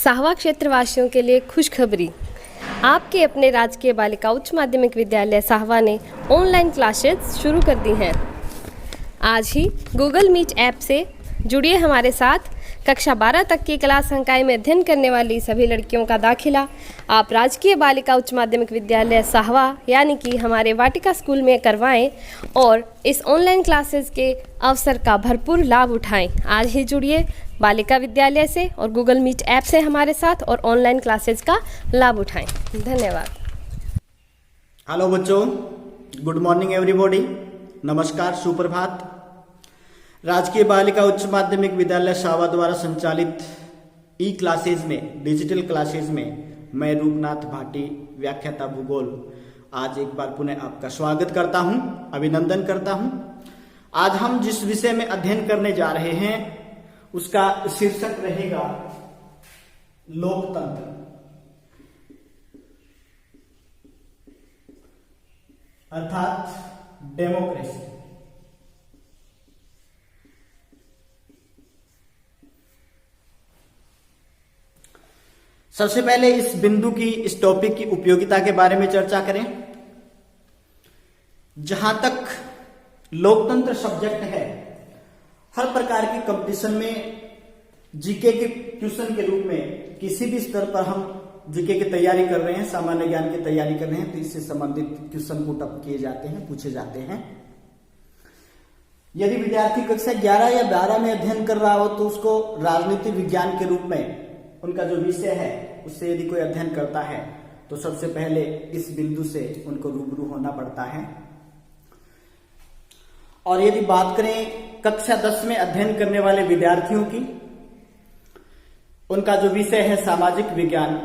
साहवा क्षेत्र वासियों के लिए खुशखबरी। आपके अपने राजकीय बालिका उच्च माध्यमिक विद्यालय साहवा ने ऑनलाइन क्लासेस शुरू कर दी हैं। आज ही गूगल मीट ऐप से जुड़िए हमारे साथ। कक्षा 12 तक की क्लास संकाय में अध्ययन करने वाली सभी लड़कियों का दाखिला आप राजकीय बालिका उच्च माध्यमिक विद्यालय साहवा यानी कि हमारे वाटिका स्कूल में करवाएं और इस ऑनलाइन क्लासेस के अवसर का भरपूर लाभ उठाएं। आज ही जुड़िए बालिका विद्यालय से और गूगल मीट ऐप से हमारे साथ और ऑनलाइन क्लासेस का लाभ उठाएं। धन्यवाद। हेलो बच्चों, गुड मॉर्निंग एवरीबॉडी। नमस्कार, सुप्रभात। राजकीय बालिका उच्च माध्यमिक विद्यालय साहवा द्वारा संचालित ई क्लासेज में, डिजिटल क्लासेज में मैं रूपनाथ भाटी, व्याख्याता भूगोल, आज एक बार पुनः आपका स्वागत करता हूं, अभिनंदन करता हूं। आज हम जिस विषय में अध्ययन करने जा रहे हैं उसका शीर्षक रहेगा लोकतंत्र, अर्थात डेमोक्रेसी। सबसे पहले इस बिंदु की, इस टॉपिक की उपयोगिता के बारे में चर्चा करें। जहां तक लोकतंत्र सब्जेक्ट है, हर प्रकार की कंपटीशन में जीके के क्वेश्चन के रूप में किसी भी स्तर पर हम जीके की तैयारी कर रहे हैं, सामान्य ज्ञान की तैयारी कर रहे हैं, तो इससे संबंधित क्वेश्चन पुट अप किए जाते हैं, पूछे जाते हैं। यदि विद्यार्थी कक्षा 11 या 12 में अध्ययन कर रहा हो तो उसको राजनीति विज्ञान के रूप में उनका जो विषय है उससे यदि कोई अध्ययन करता है तो सबसे पहले इस बिंदु से उनको रूबरू होना पड़ता है। और यदि बात करें कक्षा 10 में अध्ययन करने वाले विद्यार्थियों की, उनका जो विषय है सामाजिक विज्ञान,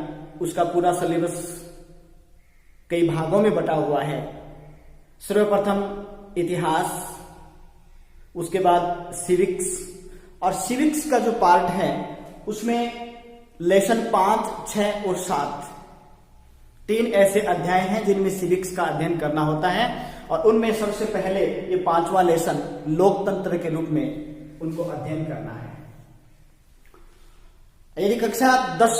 उसका पूरा सिलेबस कई भागों में बटा हुआ है। सर्वप्रथम इतिहास, उसके बाद सिविक्स, और सिविक्स का जो पार्ट है उसमें लेसन 5, 6 और 7 3 ऐसे अध्याय हैं जिनमें सिविक्स का अध्ययन करना होता है। और उनमें सबसे पहले ये 5वां लेसन लोकतंत्र के रूप में उनको अध्ययन करना है। यदि कक्षा 10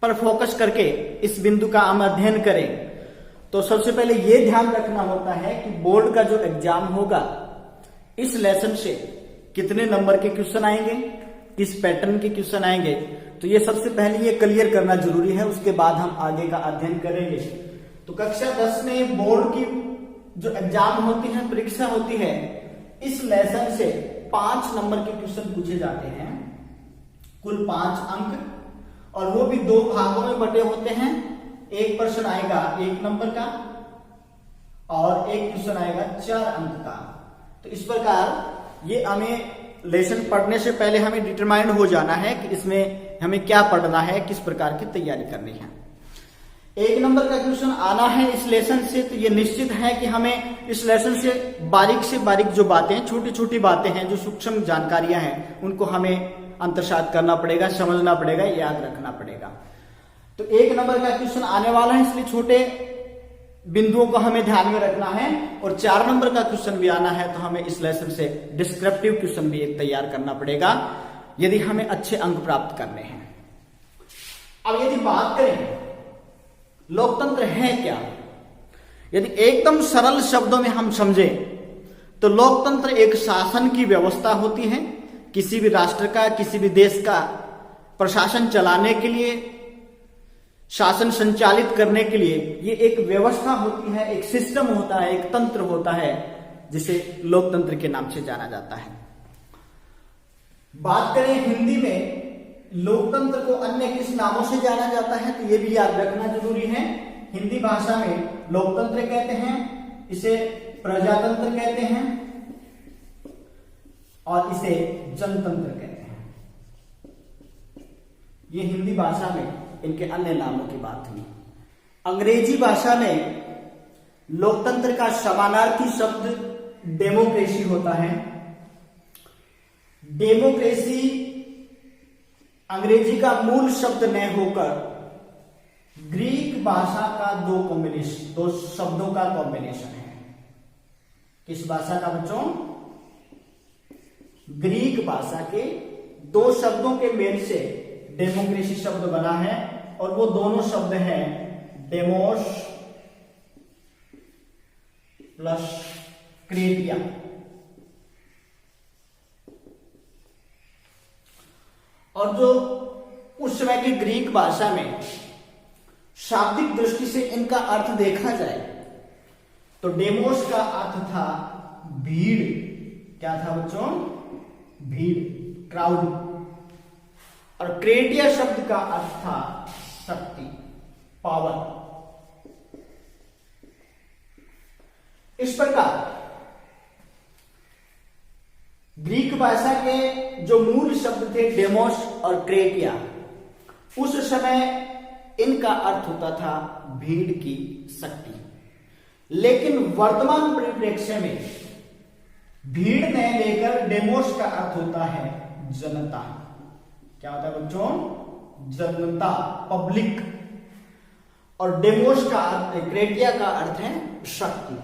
पर फोकस करके इस बिंदु का हम अध्ययन करें तो सबसे पहले ये ध्यान रखना होता है कि बोर्ड का जो एग्जाम होगा, इस लेसन से कितने नंबर के क्वेश्चन आएंगे, किस पैटर्न के क्वेश्चन आएंगे, तो ये सबसे पहले ये क्लियर करना जरूरी है। उसके बाद हम आगे का अध्ययन करेंगे। तो कक्षा 10 में बोर्ड की जो एग्जाम होती है, परीक्षा होती है, इस लेसन से 5 नंबर के क्वेश्चन पूछे जाते हैं, कुल 5 अंक, और वो भी 2 भागों में बटे होते हैं। एक प्रश्न आएगा 1 नंबर का और एक क्वेश्चन आएगा 4 अंक का। तो इस प्रकार ये हमें लेसन पढ़ने से पहले हमें डिटरमाइंड हो जाना है कि इसमें हमें क्या पढ़ना है, किस प्रकार की तैयारी करनी है। 1 नंबर का क्वेश्चन आना है इस लेसन से, तो ये निश्चित है कि हमें इस लेसन से बारीक जो बातें, छोटी छोटी बातें हैं, जो सूक्ष्म जानकारियां हैं, उनको हमें अंतर्सात करना पड़ेगा, समझना पड़ेगा, याद रखना पड़ेगा। तो 1 नंबर का क्वेश्चन आने वाला है, इसलिए छोटे बिंदुओं को हमें ध्यान में रखना है। और 4 नंबर का क्वेश्चन भी आना है, तो हमें इस लेसन से डिस्क्रिप्टिव क्वेश्चन भी एक तैयार करना पड़ेगा यदि हमें अच्छे अंक प्राप्त करने हैं। अब यदि बात करें लोकतंत्र है क्या, यदि एकदम सरल शब्दों में हम समझें तो लोकतंत्र एक शासन की व्यवस्था होती है। किसी भी राष्ट्र का, किसी भी देश का प्रशासन चलाने के लिए, शासन संचालित करने के लिए ये एक व्यवस्था होती है, एक सिस्टम होता है, एक तंत्र होता है, जिसे लोकतंत्र के नाम से जाना जाता है। बात करें हिंदी में लोकतंत्र को अन्य किस नामों से जाना जाता है, तो ये भी याद रखना जरूरी है। हिंदी भाषा में लोकतंत्र कहते हैं, इसे प्रजातंत्र कहते हैं और इसे जनतंत्र कहते हैं। ये हिंदी भाषा में इनके अन्य नामों की बात हुई। अंग्रेजी भाषा में लोकतंत्र का समानार्थी शब्द डेमोक्रेसी होता है। डेमोक्रेसी अंग्रेजी का मूल शब्द न होकर ग्रीक भाषा का दो शब्दों का कॉम्बिनेशन है। किस भाषा का बच्चों? ग्रीक भाषा के दो शब्दों के मेल से डेमोक्रेसी शब्द बना है, और वो दोनों शब्द हैं डेमोस प्लस क्रेटिया। और जो उस समय की ग्रीक भाषा में शाब्दिक दृष्टि से इनका अर्थ देखा जाए तो डेमोस का अर्थ था भीड़। क्या था बच्चों? भीड़, क्राउड। और क्रेटिया शब्द का अर्थ था शक्ति, पावर। इस प्रकार ग्रीक भाषा के जो मूल शब्द थे डेमोस और क्रेटिया, उस समय इनका अर्थ होता था भीड़ की शक्ति। लेकिन वर्तमान परिप्रेक्ष्य में भीड़ ने लेकर डेमोस का अर्थ होता है जनता। क्या होता है बच्चों? जनता, पब्लिक। और डेमोस का अर्थ, क्रेटिया का अर्थ है शक्ति।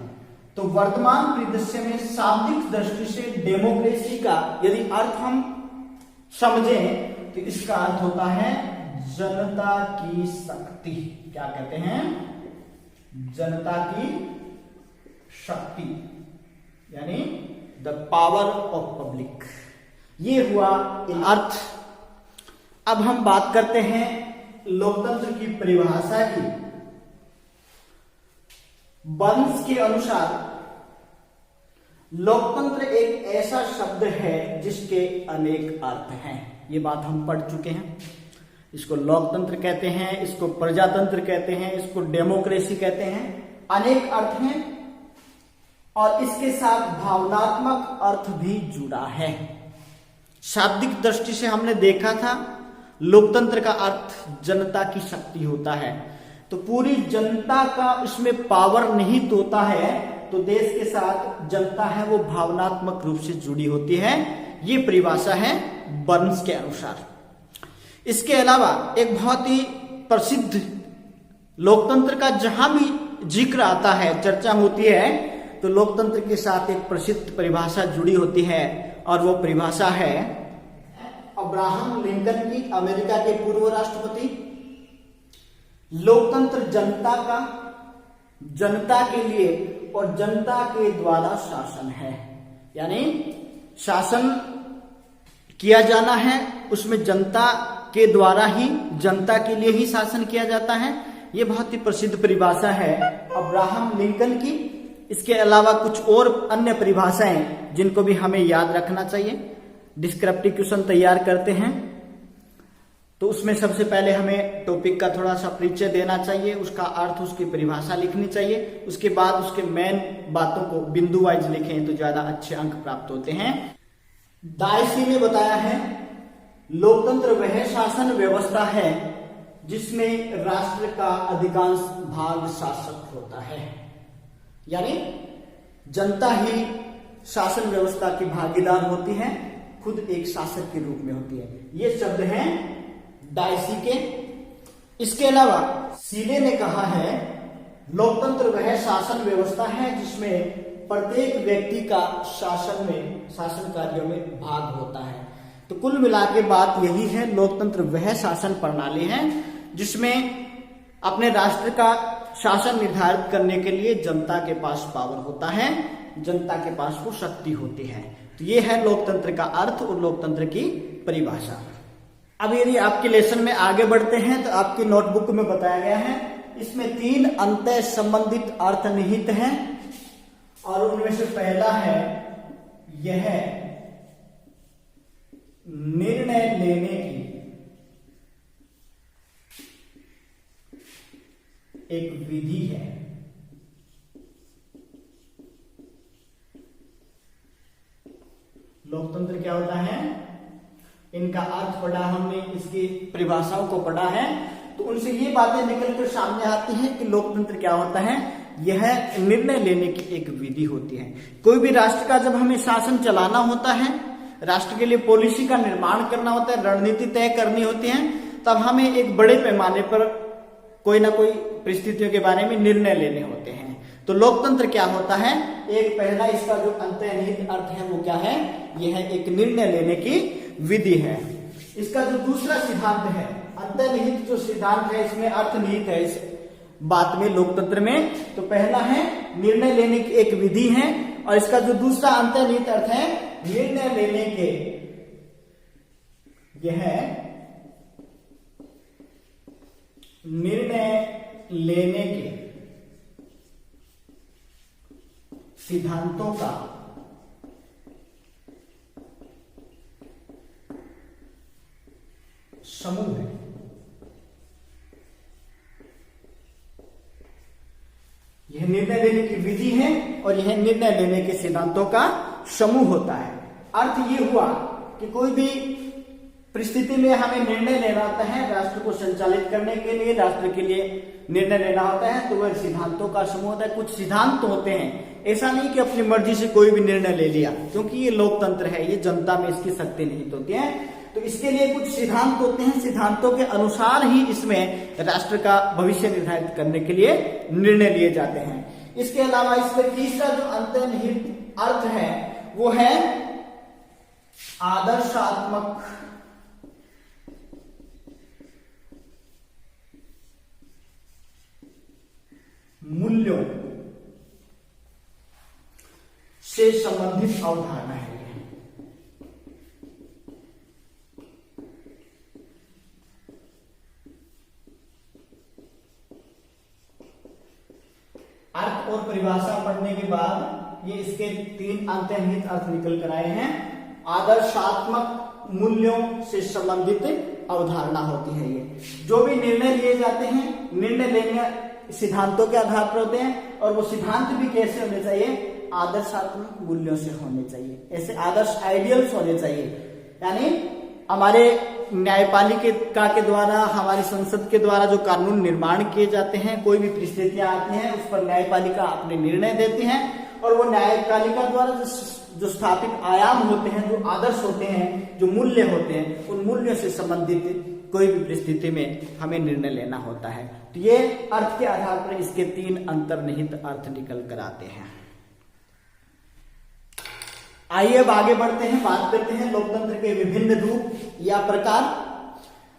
तो वर्तमान परिदृश्य में शाब्दिक दृष्टि से डेमोक्रेसी का यदि अर्थ हम समझें तो इसका अर्थ होता है जनता की शक्ति। क्या कहते हैं? जनता की शक्ति, यानी द पावर ऑफ पब्लिक। ये हुआ अर्थ। अब हम बात करते हैं लोकतंत्र की परिभाषा की। बर्न्स के अनुसार लोकतंत्र एक ऐसा शब्द है जिसके अनेक अर्थ हैं। ये बात हम पढ़ चुके हैं। इसको लोकतंत्र कहते हैं, इसको प्रजातंत्र कहते हैं, इसको डेमोक्रेसी कहते हैं। अनेक अर्थ हैं और इसके साथ भावनात्मक अर्थ भी जुड़ा है। शाब्दिक दृष्टि से हमने देखा था लोकतंत्र का अर्थ जनता की शक्ति होता है। तो पूरी जनता का इसमें पावर निहित होता है, तो देश के साथ जनता है वो भावनात्मक रूप से जुड़ी होती है। ये परिभाषा है बर्न्स के अनुसार। इसके अलावा एक बहुत ही प्रसिद्ध लोकतंत्र का जहां भी जिक्र आता है, चर्चा होती है, तो लोकतंत्र के साथ एक प्रसिद्ध परिभाषा जुड़ी होती है, और वो परिभाषा है अब्राहम लिंकन की, अमेरिका के पूर्व राष्ट्रपति। लोकतंत्र जनता का, जनता के लिए और जनता के द्वारा शासन है। यानी शासन किया जाना है, उसमें जनता के द्वारा ही, जनता के लिए ही शासन किया जाता है। यह बहुत ही प्रसिद्ध परिभाषा है अब्राहम लिंकन की। इसके अलावा कुछ और अन्य परिभाषाएं जिनको भी हमें याद रखना चाहिए। डिस्क्रिप्टिव क्वेश्चन तैयार करते हैं तो उसमें सबसे पहले हमें टॉपिक का थोड़ा सा परिचय देना चाहिए, उसका अर्थ, उसकी परिभाषा लिखनी चाहिए। उसके बाद उसके मेन बातों को बिंदु वाइज लिखें तो ज्यादा अच्छे अंक प्राप्त होते हैं। डायसी ने बताया है लोकतंत्र वह शासन व्यवस्था है जिसमें राष्ट्र का अधिकांश भाग शासक होता है। यानी जनता ही शासन व्यवस्था की भागीदार होती है, खुद एक शासक के रूप में होती है। ये शब्द हैं डायसी के। इसके अलावा सीले ने कहा है लोकतंत्र वह शासन व्यवस्था है जिसमें प्रत्येक व्यक्ति का शासन कार्यों में भाग होता है। तो कुल मिला के बात यही है, लोकतंत्र वह शासन प्रणाली है जिसमें अपने राष्ट्र का शासन निर्धारित करने के लिए जनता के पास पावर होता है, जनता के पास वो शक्ति होती है। तो ये है लोकतंत्र का अर्थ और लोकतंत्र की परिभाषा। अब यदि आपके लेसन में आगे बढ़ते हैं तो आपकी नोटबुक में बताया गया है, इसमें 3 अंतः संबंधित अर्थ निहित हैं और उनमें से पहला है यह निर्णय लेने की एक विधि है। लोकतंत्र क्या होता है, इनका अर्थ पढ़ा हमने, इसकी परिभाषाओं को पढ़ा है, तो उनसे ये बातें निकलकर सामने आती हैं कि लोकतंत्र क्या होता है। यह निर्णय लेने की एक विधि होती है। कोई भी राष्ट्र का जब हमें शासन चलाना होता है, राष्ट्र के लिए पॉलिसी का निर्माण करना होता है, रणनीति तय करनी होती है, तब हमें एक बड़े पैमाने पर कोई ना कोई परिस्थितियों के बारे में निर्णय लेने होते हैं। तो लोकतंत्र क्या होता है, एक पहला इसका जो अंतर्निहित अर्थ है वो क्या है, यह एक निर्णय लेने की विधि है। इसका जो दूसरा सिद्धांत है, अंतर्निहित जो सिद्धांत है, इसमें अर्थ निहित है इस बात में, लोकतंत्र में। तो पहला है निर्णय लेने की एक विधि है, और इसका जो दूसरा अंतर्निहित अर्थ है निर्णय लेने के, यह है निर्णय लेने के सिद्धांतों का समूह है। यह निर्णय लेने की विधि है और यह निर्णय लेने के सिद्धांतों का समूह होता है। अर्थ ये हुआ कि कोई भी परिस्थिति में हमें निर्णय लेना होता है, राष्ट्र को संचालित करने के लिए, राष्ट्र के लिए निर्णय लेना होता है, तो वह सिद्धांतों का समूह होता है। कुछ सिद्धांत होते हैं, ऐसा नहीं कि अपनी मर्जी से कोई भी निर्णय ले लिया, क्योंकि ये लोकतंत्र है, ये जनता में इसकी शक्ति नहीं होती है। तो इसके लिए कुछ सिद्धांत होते हैं, सिद्धांतों के अनुसार ही इसमें राष्ट्र का भविष्य निर्धारित करने के लिए निर्णय लिए जाते हैं। इसके अलावा इसमें तीसरा जो अंतर्निहित अर्थ है वो है आदर्शात्मक मूल्यों से संबंधित अवधारणा है। अर्थ और परिभाषा पढ़ने के बाद ये इसके तीन अंतर्निहित अर्थ निकल कर आए हैं। आदर्शात्मक मूल्यों से संबंधित अवधारणा होती है। ये जो भी निर्णय लिए जाते हैं, निर्णय लेने सिद्धांतों के आधार पर होते हैं, और वो सिद्धांत भी कैसे होने चाहिए, आदर्शात्मक मूल्यों से होने चाहिए। ऐसे आदर्श आइडियल्स होने चाहिए, यानी हमारे न्यायपालिका के द्वारा, हमारी संसद के द्वारा जो कानून निर्माण किए जाते हैं, कोई भी परिस्थितियां आती हैं उस पर न्यायपालिका अपने निर्णय देती है, और वो न्यायपालिका द्वारा जो स्थापित आयाम होते हैं, जो आदर्श होते हैं, जो मूल्य होते हैं, उन मूल्यों से संबंधित कोई भी परिस्थिति में हमें निर्णय लेना होता है। तो ये अर्थ के आधार पर इसके तीन अंतर्निहित अर्थ निकल कर आते हैं। आइए अब आगे बढ़ते हैं, बात करते हैं लोकतंत्र के विभिन्न रूप या प्रकार।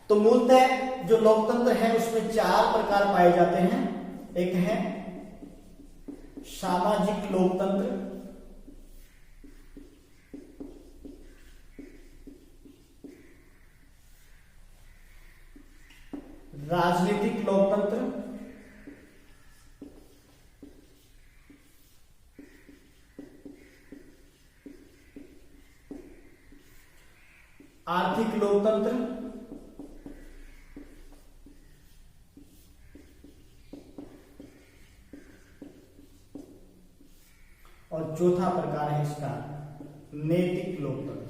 तो मूलतः जो लोकतंत्र है उसमें चार प्रकार पाए जाते हैं। एक है सामाजिक लोकतंत्र, राजनीतिक लोकतंत्र, आर्थिक लोकतंत्र, और चौथा प्रकार है इसका नैतिक लोकतंत्र।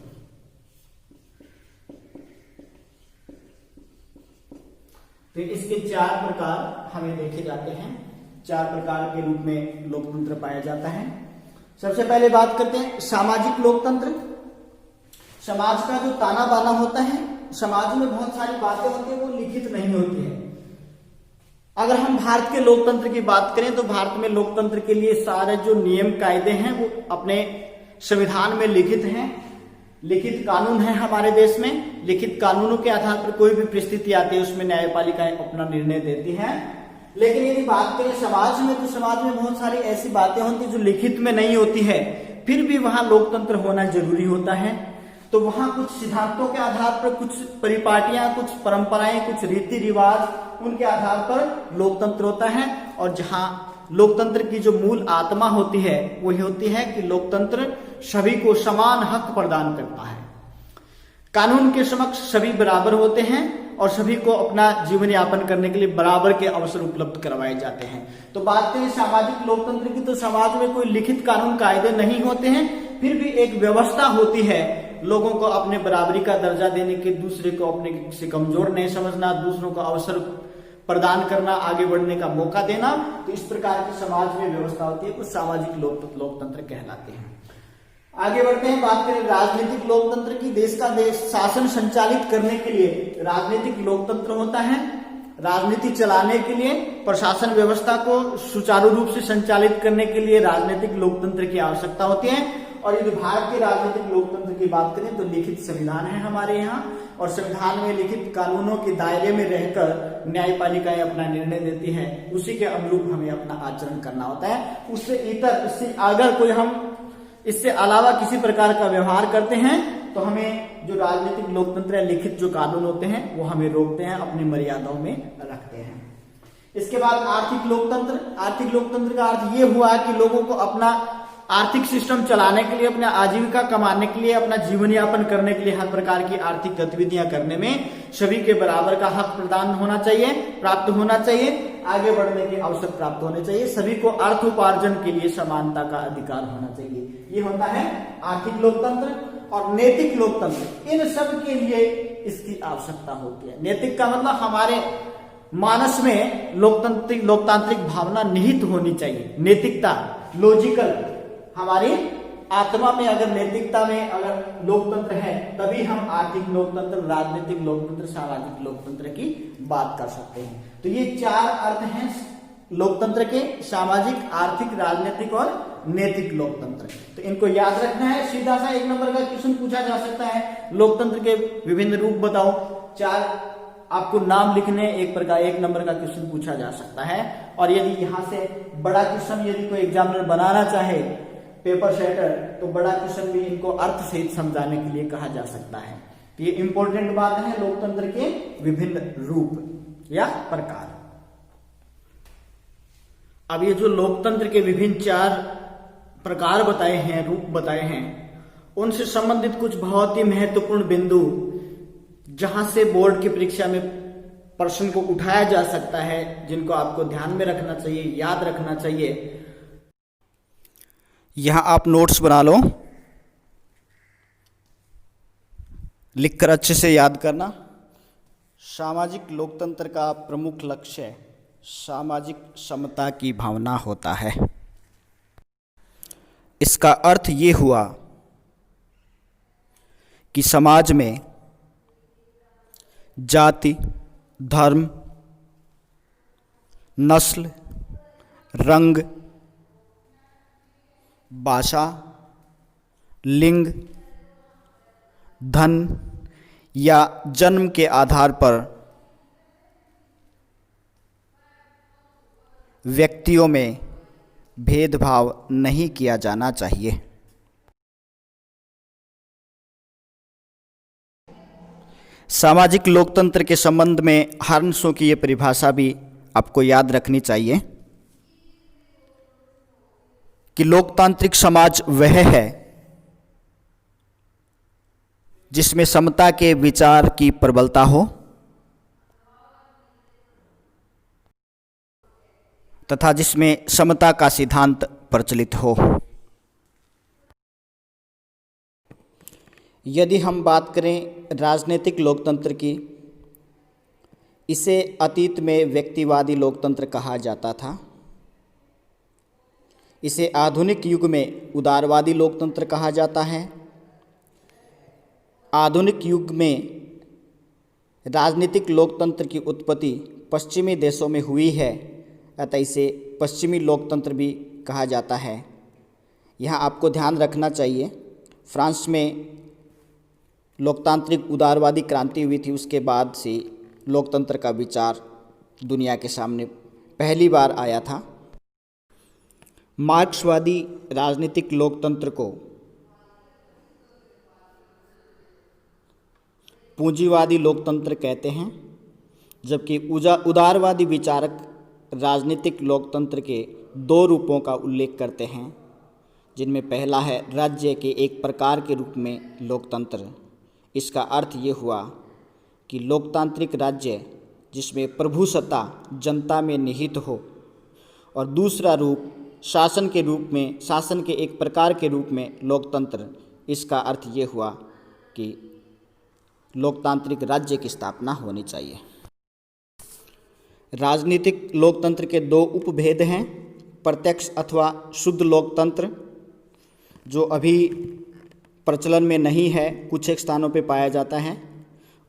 तो इसके चार प्रकार हमें देखे जाते हैं। चार प्रकार के रूप में लोकतंत्र पाया जाता है। सबसे पहले बात करते हैं सामाजिक लोकतंत्र। समाज का जो ताना बाना होता है, समाज में बहुत सारी बातें होती है, वो लिखित नहीं होती है। अगर हम भारत के लोकतंत्र की बात करें तो भारत में लोकतंत्र के लिए सारे जो नियम कायदे हैं वो अपने संविधान में लिखित हैं। लिखित कानून है हमारे देश में। लिखित कानूनों के आधार पर कोई भी परिस्थिति आती है उसमें न्यायपालिकाएं अपना निर्णय देती हैं। लेकिन यदि बात करें समाज में, तो समाज में बहुत सारी ऐसी बातें होती है जो लिखित में नहीं होती है, फिर भी वहां लोकतंत्र होना जरूरी होता है। तो वहां कुछ सिद्धांतों के आधार पर, कुछ परिपाटियां, कुछ परंपराएं, कुछ रीति रिवाज, उनके आधार पर लोकतंत्र होता है। और जहां लोकतंत्र की जो मूल आत्मा होती है वही होती है कि लोकतंत्र सभी को समान हक प्रदान करता है। कानून के समक्ष सभी बराबर होते हैं और सभी को अपना जीवन यापन करने के लिए बराबर के अवसर उपलब्ध करवाए जाते हैं। तो बात करें सामाजिक लोकतंत्र की, तो समाज में कोई लिखित कानून कायदे नहीं होते हैं, फिर भी एक व्यवस्था होती है लोगों को अपने बराबरी का दर्जा देने के, दूसरे को अपने से कमजोर नहीं समझना, दूसरों को अवसर प्रदान करना, आगे बढ़ने का मौका देना। तो इस प्रकार की समाज में व्यवस्था होती है, कुछ सामाजिक लोकतंत्र कहलाते हैं। आगे बढ़ते हैं, बात करें राजनीतिक लोकतंत्र की। देश का शासन संचालित करने के लिए राजनीतिक लोकतंत्र होता है। राजनीति चलाने के लिए, प्रशासन व्यवस्था को सुचारू रूप से संचालित करने के लिए राजनीतिक लोकतंत्र की आवश्यकता होती है। और यदि भारत के राजनीतिक लोकतंत्र की बात करें तो लिखित संविधान है हमारे यहाँ, और संविधान में लिखित कानूनों के दायरे में रहकर न्यायपालिकाएं अपना निर्णय देती है, उसी के अनुरूप हमें अपना आचरण करना होता है। इससे अगर कोई हम इससे अलावा किसी प्रकार का व्यवहार करते हैं तो हमें जो राजनीतिक लोकतंत्र है, लिखित जो कानून होते हैं वो हमें रोकते हैं, अपनी मर्यादाओं में रखते हैं। इसके बाद आर्थिक लोकतंत्र। आर्थिक लोकतंत्र का अर्थ ये हुआ कि लोगों को अपना आर्थिक सिस्टम चलाने के लिए, अपना आजीविका कमाने के लिए, अपना जीवन यापन करने के लिए हर प्रकार की आर्थिक गतिविधियां करने में सभी के बराबर का हक प्रदान होना चाहिए, प्राप्त होना चाहिए, आगे बढ़ने के अवसर प्राप्त होने चाहिए, सभी को अर्थ उपार्जन के लिए समानता का अधिकार होना चाहिए। ये होता है आर्थिक लोकतंत्र। और नैतिक लोकतंत्र, इन सब के लिए इसकी आवश्यकता होती है। नैतिक का मतलब हमारे मानस में लोकतांत्रिक भावना निहित होनी चाहिए। नैतिकता, लॉजिकल, हमारी आत्मा में अगर नैतिकता में अगर लोकतंत्र है तभी हम आर्थिक लोकतंत्र, राजनीतिक लोकतंत्र, सामाजिक लोकतंत्र की बात कर सकते हैं। तो ये 4 अर्थ हैं लोकतंत्र के: सामाजिक, आर्थिक, राजनीतिक और नैतिक लोकतंत्र। तो इनको याद रखना है। सीधा सा 1 नंबर का क्वेश्चन पूछा जा सकता है, लोकतंत्र के विभिन्न रूप बताओ। 4 आपको नाम लिखने, 1 नंबर का क्वेश्चन पूछा जा सकता है। और यदि यहां से बड़ा क्वेश्चन यदि कोई एग्जामिनर बनाना चाहे, पेपर सेटर, तो बड़ा क्वेश्चन भी इनको अर्थ सहित समझाने के लिए कहा जा सकता है। तो ये इंपॉर्टेंट बात है लोकतंत्र के विभिन्न रूप या प्रकार। अब ये जो लोकतंत्र के विभिन्न 4 प्रकार बताए हैं, रूप बताए हैं, उनसे संबंधित कुछ बहुत ही महत्वपूर्ण बिंदु जहां से बोर्ड की परीक्षा में प्रश्न को उठाया जा सकता है, जिनको आपको ध्यान में रखना चाहिए, याद रखना चाहिए। यहां आप नोट्स बना लो, लिखकर अच्छे से याद करना। सामाजिक लोकतंत्र का प्रमुख लक्ष्य सामाजिक समता की भावना होता है। इसका अर्थ ये हुआ कि समाज में जाति, धर्म, नस्ल, रंग, भाषा, लिंग, धन या जन्म के आधार पर व्यक्तियों में भेदभाव नहीं किया जाना चाहिए। सामाजिक लोकतंत्र के संबंध में हार्न्सों की ये परिभाषा भी आपको याद रखनी चाहिए कि लोकतांत्रिक समाज वह है जिसमें समता के विचार की प्रबलता हो तथा जिसमें समता का सिद्धांत प्रचलित हो। यदि हम बात करें राजनीतिक लोकतंत्र की, इसे अतीत में व्यक्तिवादी लोकतंत्र कहा जाता था। इसे आधुनिक युग में उदारवादी लोकतंत्र कहा जाता है। आधुनिक युग में राजनीतिक लोकतंत्र की उत्पत्ति पश्चिमी देशों में हुई है, अतः इसे पश्चिमी लोकतंत्र भी कहा जाता है। यहाँ आपको ध्यान रखना चाहिए, फ्रांस में लोकतांत्रिक उदारवादी क्रांति हुई थी, उसके बाद से लोकतंत्र का विचार दुनिया के सामने पहली बार आया था। मार्क्सवादी राजनीतिक लोकतंत्र को पूंजीवादी लोकतंत्र कहते हैं, जबकि उदारवादी विचारक राजनीतिक लोकतंत्र के 2 रूपों का उल्लेख करते हैं, जिनमें पहला है राज्य के एक प्रकार के रूप में लोकतंत्र। इसका अर्थ ये हुआ कि लोकतांत्रिक राज्य जिसमें प्रभुसत्ता जनता में निहित हो, और दूसरा रूप शासन के रूप में, शासन के एक प्रकार के रूप में लोकतंत्र। इसका अर्थ ये हुआ कि लोकतांत्रिक राज्य की स्थापना होनी चाहिए। राजनीतिक लोकतंत्र के 2 उपभेद हैं, प्रत्यक्ष अथवा शुद्ध लोकतंत्र, जो अभी प्रचलन में नहीं है, कुछ एक स्थानों पे पाया जाता है,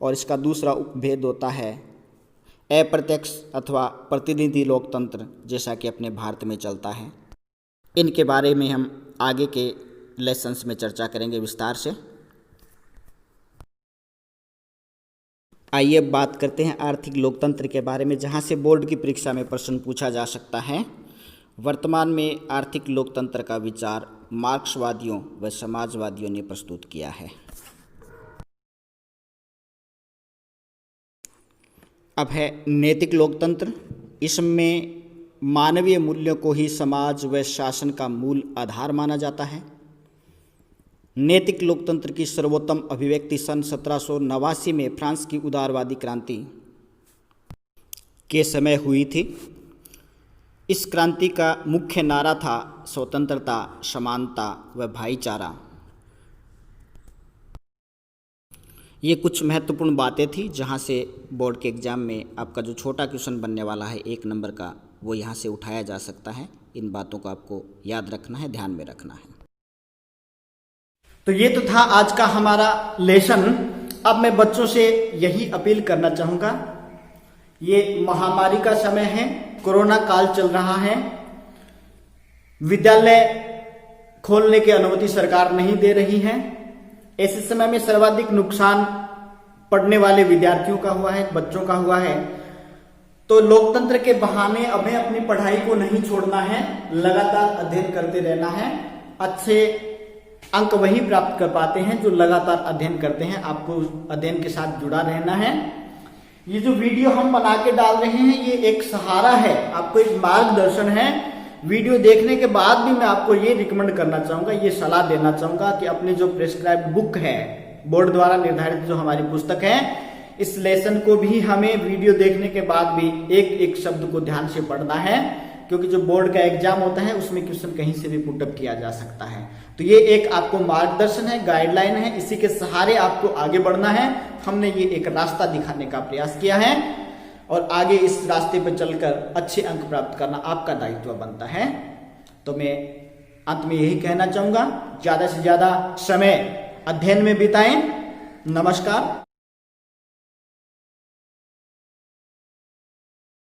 और इसका दूसरा उपभेद होता है अप्रत्यक्ष अथवा प्रतिनिधि लोकतंत्र, जैसा कि अपने भारत में चलता है। इनके बारे में हम आगे के लेसन्स में चर्चा करेंगे विस्तार से। आइए अब बात करते हैं आर्थिक लोकतंत्र के बारे में, जहां से बोर्ड की परीक्षा में प्रश्न पूछा जा सकता है। वर्तमान में आर्थिक लोकतंत्र का विचार मार्क्सवादियों व समाजवादियों ने प्रस्तुत किया है। अब है नैतिक लोकतंत्र। इसमें मानवीय मूल्यों को ही समाज व शासन का मूल आधार माना जाता है। नैतिक लोकतंत्र की सर्वोत्तम अभिव्यक्ति सन 1789 में फ्रांस की उदारवादी क्रांति के समय हुई थी। इस क्रांति का मुख्य नारा था स्वतंत्रता, समानता व भाईचारा। ये कुछ महत्वपूर्ण बातें थी, जहाँ से बोर्ड के एग्जाम में आपका जो छोटा क्वेश्चन बनने वाला है 1 नंबर का, वो यहाँ से उठाया जा सकता है। इन बातों को आपको याद रखना है, ध्यान में रखना है। तो ये तो था आज का हमारा लेसन। अब मैं बच्चों से यही अपील करना चाहूँगा, ये महामारी का समय है, कोरोना काल चल रहा है, विद्यालय खोलने की अनुमति सरकार नहीं दे रही है। ऐसे समय में सर्वाधिक नुकसान पढ़ने वाले विद्यार्थियों का हुआ है, बच्चों का हुआ है। तो लोकतंत्र के बहाने हमें अपनी पढ़ाई को नहीं छोड़ना है, लगातार अध्ययन करते रहना है। अच्छे अंक वही प्राप्त कर पाते हैं जो लगातार अध्ययन करते हैं। आपको अध्ययन के साथ जुड़ा रहना है। ये जो वीडियो हम बना के डाल रहे हैं, ये एक सहारा है, आपको एक मार्गदर्शन है। वीडियो देखने के बाद भी मैं आपको ये रिकमेंड करना चाहूँगा, ये सलाह देना चाहूँगा कि अपनी जो प्रेस्क्राइब्ड बुक है, बोर्ड द्वारा निर्धारित जो हमारी पुस्तक है, इस लेसन को भी हमें वीडियो देखने के बाद भी एक एक शब्द को ध्यान से पढ़ना है, क्योंकि जो बोर्ड का एग्जाम होता है उसमें क्वेश्चन कहीं से भी पुटअप किया जा सकता है। तो ये एक आपको मार्गदर्शन है, गाइडलाइन है, इसी के सहारे आपको आगे बढ़ना है। हमने ये एक रास्ता दिखाने का प्रयास किया है और आगे इस रास्ते पर चलकर अच्छे अंक प्राप्त करना आपका दायित्व बनता है। तो मैं अंत में यही कहना चाहूंगा, ज्यादा से ज्यादा समय अध्ययन में बिताएं। नमस्कार।